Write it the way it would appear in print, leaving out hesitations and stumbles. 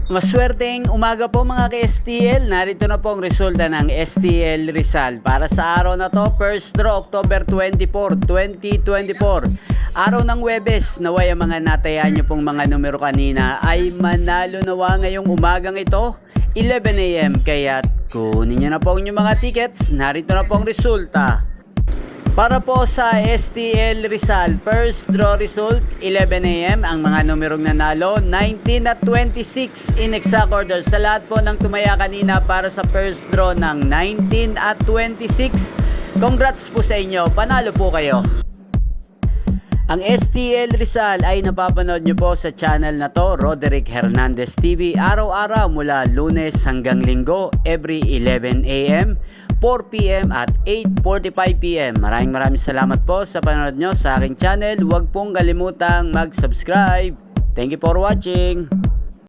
Maswerteng umaga po mga ka-STL. Narito na po ang resulta ng STL Rizal para sa araw na to, first draw October 24, 2024. Araw ng Huwebes. Naway ang mga natayaan nyo pong mga numero kanina ay manalo nawa ngayong umagang ito 11 AM. Kaya kunin nyo na po ang inyong mga tickets. Narito na po ang resulta. Para po sa STL Rizal, first draw result, 11 AM. Ang mga numerong nanalo, 19 at 26 in exact order. Sa lahat po ng tumaya kanina para sa first draw ng 19 at 26, congrats po sa inyo, panalo po kayo. Ang STL Rizal ay napapanood nyo po sa channel na to, Roderick Hernandez TV, araw-araw mula Lunes hanggang Linggo, every 11 AM, 4 PM at 8:45 PM. Maraming salamat po sa panonood nyo sa aking channel. Huwag pong kalimutang mag-subscribe. Thank you for watching.